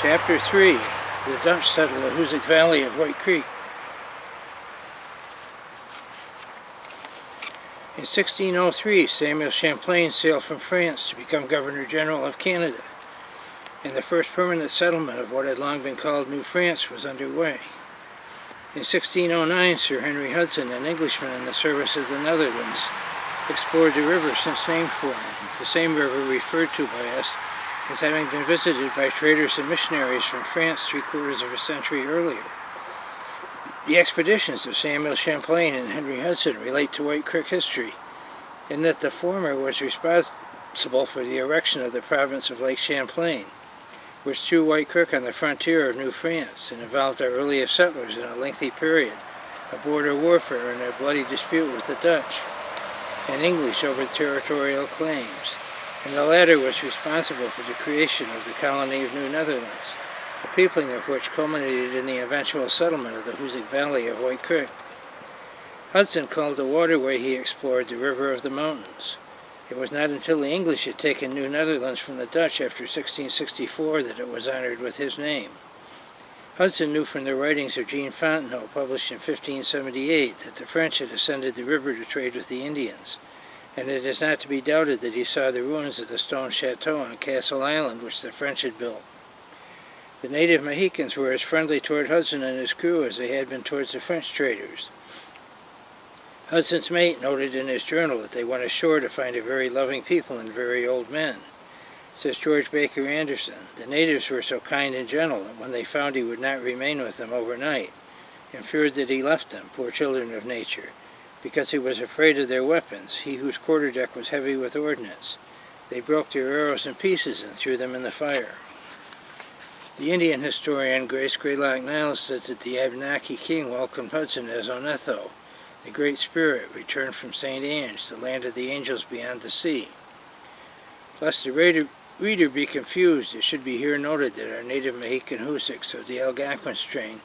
Chapter 3. The Dutch settled the Hoosick Valley of White Creek. In 1603, Samuel Champlain sailed from France to become Governor-General of Canada, and the first permanent settlement of what had long been called New France was underway. In 1609, Sir Henry Hudson, an Englishman in the service of the Netherlands, explored the river since named for him, the same river referred to by us as having been visited by traders and missionaries from France 3/4 of a century earlier. The expeditions of Samuel Champlain and Henry Hudson relate to White Creek history, in that the former was responsible for the erection of the province of Lake Champlain, which threw White Creek on the frontier of New France and involved our earliest settlers in a lengthy period of border warfare and a bloody dispute with the Dutch and English over territorial claims, and the latter was responsible for the creation of the colony of New Netherlands, the peopling of which culminated in the eventual settlement of the Hoosick Valley of White Creek. Hudson called the waterway he explored the River of the Mountains. It was not until the English had taken New Netherlands from the Dutch after 1664 that it was honored with his name. Hudson knew from the writings of Jean Fontenot, published in 1578, that the French had ascended the river to trade with the Indians, and it is not to be doubted that he saw the ruins of the stone chateau on Castle Island which the French had built. The native Mohicans were as friendly toward Hudson and his crew as they had been towards the French traders. Hudson's mate noted in his journal that they went ashore to find a very loving people and very old men. Says George Baker Anderson, the natives were so kind and gentle that when they found he would not remain with them overnight, and feared that he left them, poor children of nature, because he was afraid of their weapons, he whose quarterdeck was heavy with ordnance, they broke their arrows in pieces and threw them in the fire. The Indian historian Grace Greylock Niles says that the Abenaki king welcomed Hudson as Onetho, the Great Spirit, returned from St. Ange, the land of the angels beyond the sea. Lest the reader be confused, it should be here noted that our native Mohican Hoossicks of the Algonquin strain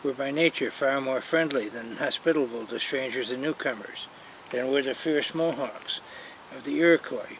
were by nature far more friendly than hospitable to strangers and newcomers than were the fierce Mohawks of the Iroquois.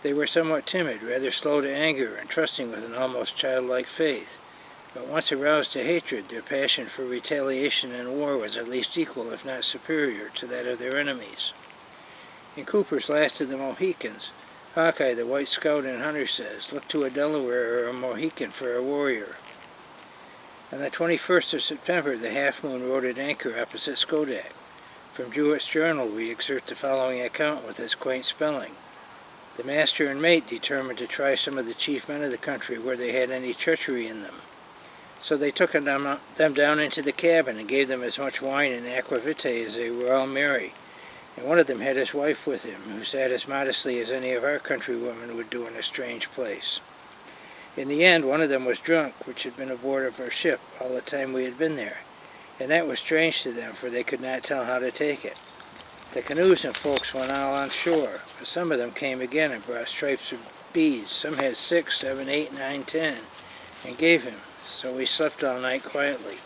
They were somewhat timid, rather slow to anger, and trusting with an almost childlike faith, but once aroused to hatred, their passion for retaliation and war was at least equal, if not superior, to that of their enemies. In Cooper's Last of the Mohicans, Hawkeye, the white scout and hunter, says, "Look to a Delaware or a Mohican for a warrior." On the 21st of September, the Half Moon rode at anchor opposite Schodack. From Jewett's journal we exert the following account with its quaint spelling. The master and mate determined to try some of the chief men of the country where they had any treachery in them. So they took them down into the cabin and gave them as much wine and aquavitae as they were all merry, and one of them had his wife with him, who sat as modestly as any of our countrywomen would do in a strange place. In the end, one of them was drunk, which had been aboard of our ship all the time we had been there, and that was strange to them, for they could not tell how to take it. The canoes and folks went all on shore, but some of them came again and brought stripes of beads. Some had 6, 7, 8, 9, 10, and gave him, so we slept all night quietly.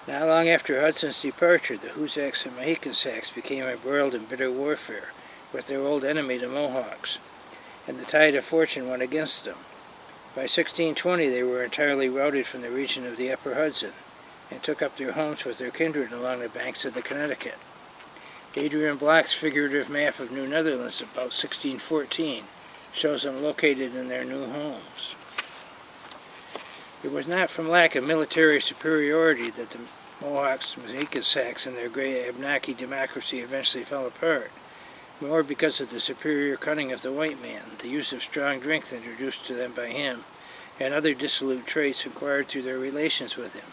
Not long after Hudson's departure, the Hoosacks and Mohicans became embroiled in bitter warfare with their old enemy, the Mohawks, and the tide of fortune went against them. By 1620 they were entirely routed from the region of the upper Hudson, and took up their homes with their kindred along the banks of the Connecticut. Adrian Block's figurative map of New Netherlands about 1614 shows them located in their new homes. It was not from lack of military superiority that the Mohawks, Mohicans, and their great Abenaki democracy eventually fell apart, more because of the superior cunning of the white man, the use of strong drink introduced to them by him, and other dissolute traits acquired through their relations with him.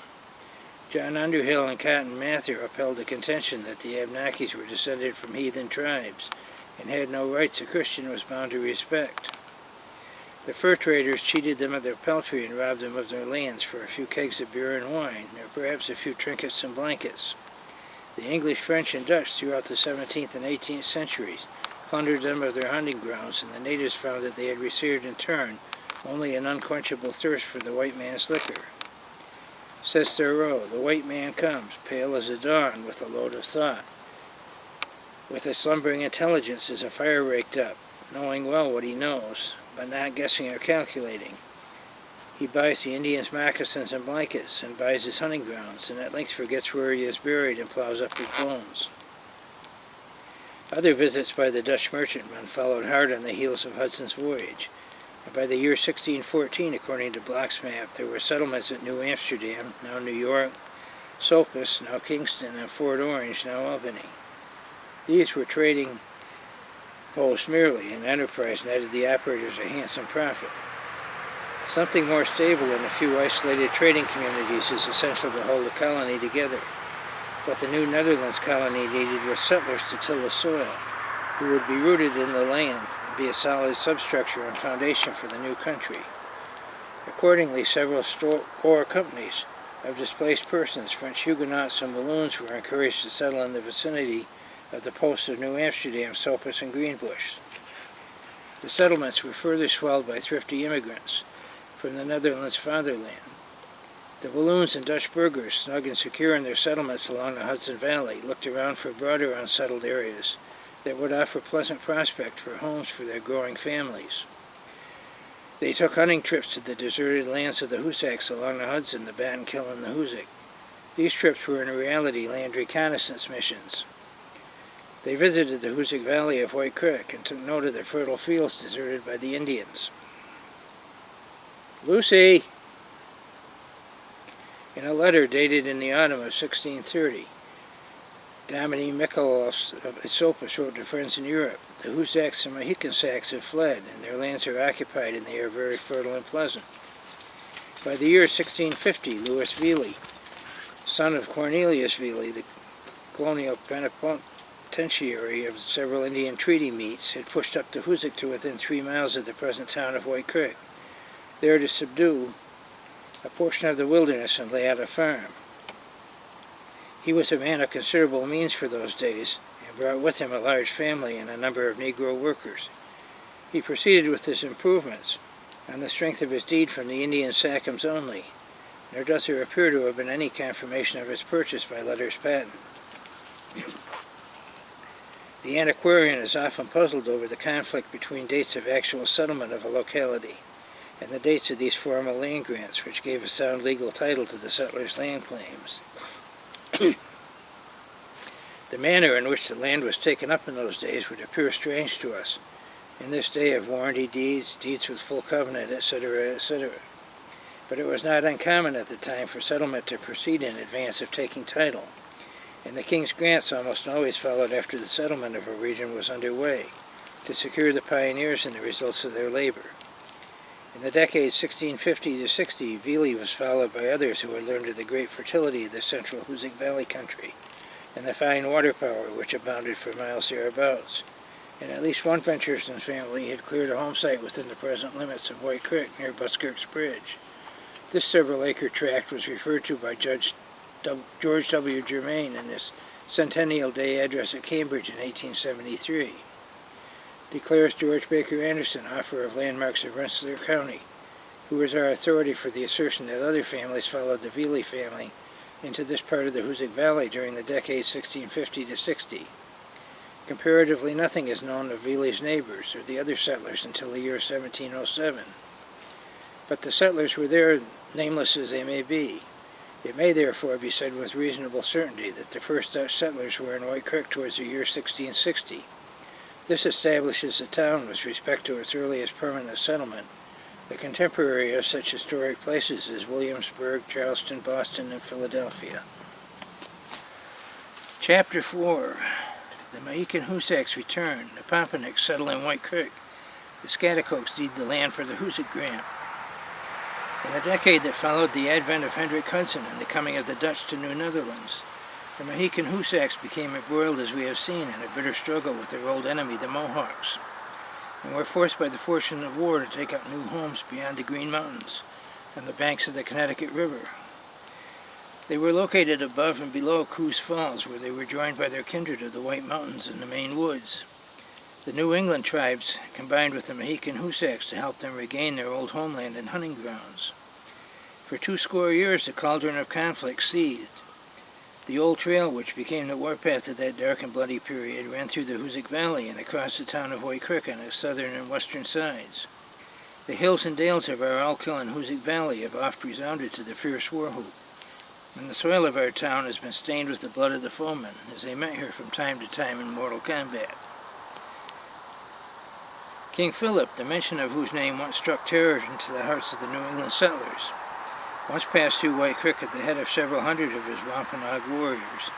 John Underhill and Cotton Mather upheld the contention that the Abenakis were descended from heathen tribes, and had no rights a Christian was bound to respect. The fur traders cheated them of their peltry and robbed them of their lands for a few kegs of beer and wine, or perhaps a few trinkets and blankets. The English, French, and Dutch throughout the 17th and 18th centuries plundered them of their hunting grounds, and the natives found that they had received in turn only an unquenchable thirst for the white man's liquor. Says Thoreau, the white man comes, pale as a dawn, with a load of thought. With a slumbering intelligence as a fire raked up, knowing well what he knows, but not guessing or calculating. He buys the Indians' moccasins and blankets, and buys his hunting grounds, and at length forgets where he is buried and plows up his bones. Other visits by the Dutch merchantmen followed hard on the heels of Hudson's voyage, and by the year 1614, according to Block's map, there were settlements at New Amsterdam, now New York, Sulpus, now Kingston, and Fort Orange, now Albany. These were trading posts merely, and enterprise netted the operators a handsome profit. Something more stable than a few isolated trading communities is essential to hold the colony together. What the New Netherlands colony needed was settlers to till the soil, who would be rooted in the land and be a solid substructure and foundation for the new country. Accordingly, several core companies of displaced persons, French Huguenots and Walloons, were encouraged to settle in the vicinity of the posts of New Amsterdam, Sulpus, and Greenbush. The settlements were further swelled by thrifty immigrants from the Netherlands' fatherland. The Walloons and Dutch burghers, snug and secure in their settlements along the Hudson Valley, looked around for broader unsettled areas that would offer pleasant prospect for homes for their growing families. They took hunting trips to the deserted lands of the Hoossacks along the Hudson, the Battenkill, and the Hoosick. These trips were in reality land reconnaissance missions. They visited the Hoosick Valley of White Creek and took note of the fertile fields deserted by the Indians. Lucy! In a letter dated in the autumn of 1630, Dominique Michaelos of Sulpus wrote to friends in Europe, "The Hoosacks and Mohicans have fled, and their lands are occupied, and they are very fertile and pleasant." By the year 1650, Louis Viele, son of Cornelius Vealey, the colonial plenipotentiary of several Indian treaty meets, had pushed up the Hoosick to within 3 miles of the present town of White Creek, there to subdue a portion of the wilderness and lay out a farm. He was a man of considerable means for those days, and brought with him a large family and a number of Negro workers. He proceeded with his improvements on the strength of his deed from the Indian sachems only, nor does there appear to have been any confirmation of his purchase by letters patent. The antiquarian is often puzzled over the conflict between dates of actual settlement of a locality and the dates of these formal land grants, which gave a sound legal title to the settlers' land claims. The manner in which the land was taken up in those days would appear strange to us, in this day of warranty deeds, deeds with full covenant, etc., etc. But it was not uncommon at the time for settlement to proceed in advance of taking title, and the king's grants almost always followed after the settlement of a region was underway, to secure the pioneers in the results of their labor. In the decades 1650 to 60, Vealey was followed by others who had learned of the great fertility of the central Hoosick Valley country, and the fine water power which abounded for miles thereabouts, and at least one venturesome family had cleared a home site within the present limits of White Creek near Buskirk's Bridge. This several-acre tract was referred to by George W. Germain in his Centennial Day address at Cambridge in 1873. Declares George Baker Anderson, author of Landmarks of Rensselaer County, who was our authority for the assertion that other families followed the Vealey family into this part of the Hoosick Valley during the decade 1650 to 60. Comparatively nothing is known of Vealey's neighbors or the other settlers until the year 1707. But the settlers were there, nameless as they may be. It may therefore be said with reasonable certainty that the first Dutch settlers were in White Creek towards the year 1660. This establishes the town with respect to its earliest permanent settlement, the contemporary of such historic places as Williamsburg, Charleston, Boston, and Philadelphia. Chapter 4. The Mohican Hoossacks return. The Pomponics settle in White Creek. The Scatticokes deed the land for the Hoosick grant. In the decade that followed the advent of Hendrik Hudson and the coming of the Dutch to New Netherlands, the Mohican Hoossacks became embroiled, as we have seen, in a bitter struggle with their old enemy, the Mohawks, and were forced by the fortune of war to take up new homes beyond the Green Mountains, on the banks of the Connecticut River. They were located above and below Coos Falls, where they were joined by their kindred of the White Mountains and the Maine Woods. The New England tribes combined with the Mohican Hoossacks to help them regain their old homeland and hunting grounds. For 20 years the cauldron of conflict seethed. The old trail, which became the warpath of that dark and bloody period, ran through the Hoosick Valley and across the town of White Creek on its southern and western sides. The hills and dales of our Alkill and Hoosick Valley have oft resounded to the fierce war whoop, and the soil of our town has been stained with the blood of the foemen as they met here from time to time in mortal combat. King Philip, the mention of whose name once struck terror into the hearts of the New England settlers, once passed through White Creek at the head of several hundred of his Wampanoag warriors,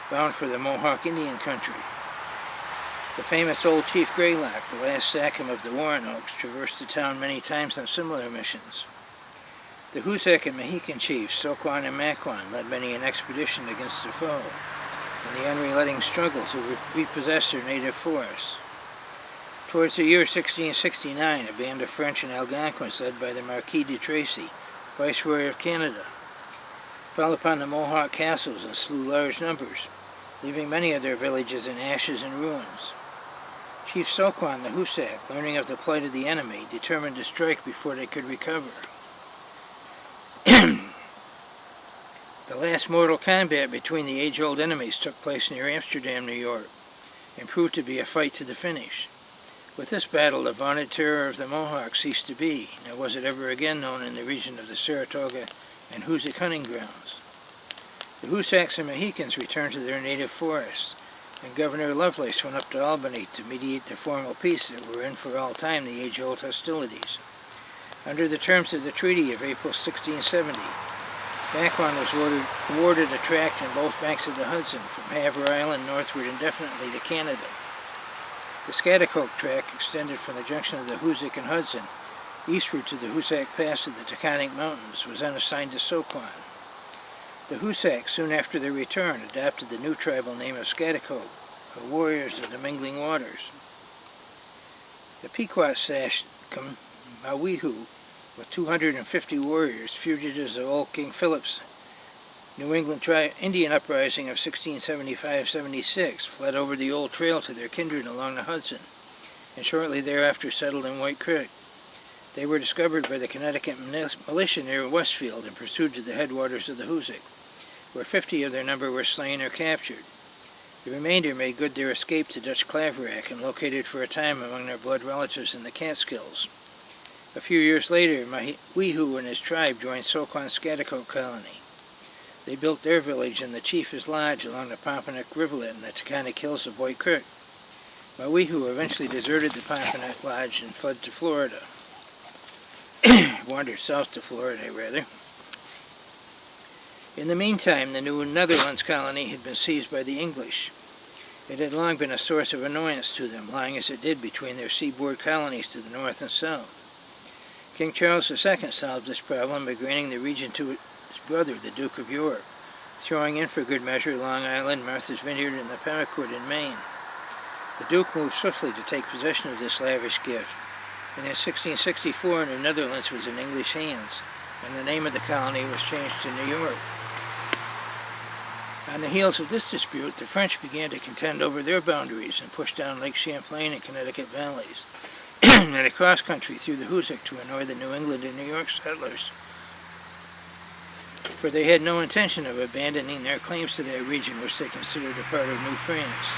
bound for the Mohawk Indian country. The famous old Chief Greylock, the last Sachem of the Warrenoaks, traversed the town many times on similar missions. The Hoosick and Mohican chiefs, Soquan and Maquan, led many an expedition against the foe in the unrelenting struggle to repossess their native forests. Towards the year 1669, a band of French and Algonquins led by the Marquis de Tracy, Viceroy of Canada, fell upon the Mohawk castles and slew large numbers, leaving many of their villages in ashes and ruins. Chief Soquan the Hoosick, learning of the plight of the enemy, determined to strike before they could recover. The last mortal combat between the age-old enemies took place near Amsterdam, New York, and proved to be a fight to the finish. With this battle, the vaunted terror of the Mohawks ceased to be, nor was it ever again known in the region of the Saratoga and Hoosick hunting grounds. The Hoosacks and Mohicans returned to their native forests, and Governor Lovelace went up to Albany to mediate the formal peace that were in for all time the age-old hostilities. Under the terms of the Treaty of April 1670, Maquan was awarded a tract on both banks of the Hudson from Havre Island northward indefinitely to Canada. The Schaghticoke tract extended from the junction of the Hoosick and Hudson eastward to the Hoosac Pass of the Taconic Mountains, was then assigned to Soquan. The Hoosacks, soon after their return, adopted the new tribal name of Schaghticoke, or warriors of the mingling waters. The Pequot Sachem, Mawihu, with 250 warriors, fugitives of old King Philip's New England Indian uprising of 1675-76, fled over the old trail to their kindred along the Hudson, and shortly thereafter settled in White Creek. They were discovered by the Connecticut militia near Westfield and pursued to the headwaters of the Hoosick, where 50 of their number were slain or captured. The remainder made good their escape to Dutch Claverack and located for a time among their blood relatives in the Catskills. A few years later, Mawihu and his tribe joined Soquan's Schaghticoke colony. They built their village in the Chief's Lodge along the Pompanook Rivulet in the Taconic Hills of White Creek. Mawihu eventually deserted the Pompanook Lodge and fled to Florida. Wandered south to Florida, rather. In the meantime, the New Netherlands colony had been seized by the English. It had long been a source of annoyance to them, lying as it did between their seaboard colonies to the north and south. King Charles II solved this problem by granting the region to his brother, the Duke of York, throwing in for good measure Long Island, Martha's Vineyard, and the Pemaquid in Maine. The Duke moved swiftly to take possession of this lavish gift, and in 1664 New Netherlands was in English hands, and the name of the colony was changed to New York. On the heels of this dispute, the French began to contend over their boundaries and pushed down Lake Champlain and Connecticut valleys, and across country through the Hoosick to annoy the New England and New York settlers, for they had no intention of abandoning their claims to that region which they considered a part of New France.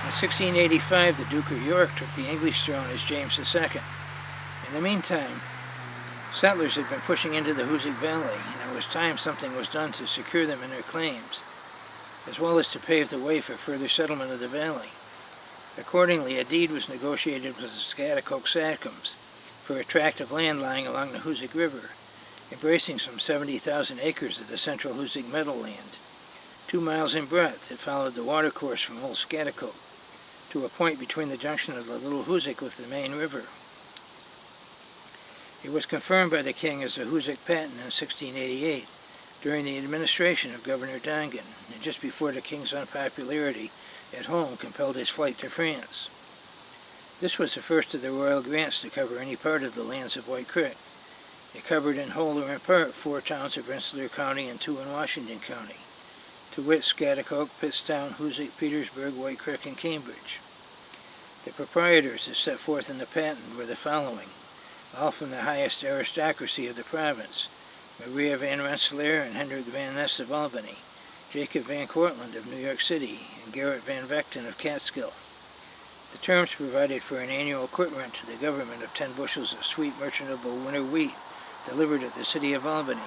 In 1685, the Duke of York took the English throne as James II. In the meantime, settlers had been pushing into the Hoosick Valley, and it was time something was done to secure them in their claims, as well as to pave the way for further settlement of the valley. Accordingly, a deed was negotiated with the Schaghticoke Sachems for a tract of land lying along the Hoosick River, embracing some 70,000 acres of the central Hoosick meadowland. 2 miles in breadth, it followed the watercourse from Old Schaghticoke to a point between the junction of the Little Hoosick with the main river. It was confirmed by the king as a Hoosick patent in 1688, during the administration of Governor Dongan, and just before the king's unpopularity at home compelled his flight to France. This was the first of the royal grants to cover any part of the lands of White Creek. It covered in whole or in part 4 towns of Rensselaer County and 2 in Washington County, to wit Schaghticoke, Pittstown, Hoosick, Petersburg, White Creek, and Cambridge. The proprietors, as set forth in the patent, were the following, all from the highest aristocracy of the province: Maria Van Rensselaer and Hendrik Van Ness of Albany, Jacob Van Cortlandt of New York City, and Garrett Van Vechten of Catskill. The terms provided for an annual equipment to the government of 10 bushels of sweet merchantable winter wheat delivered at the city of Albany.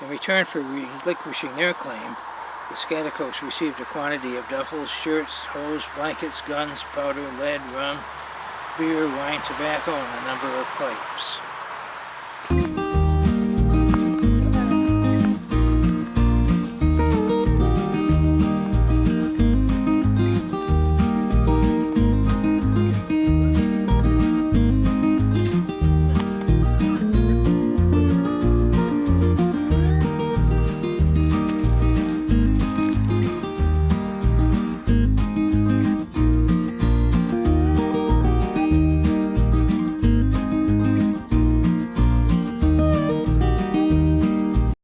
In return for relinquishing their claim, the Schaticokes received a quantity of duffels, shirts, hose, blankets, guns, powder, lead, rum, beer, wine, tobacco, and a number of pipes.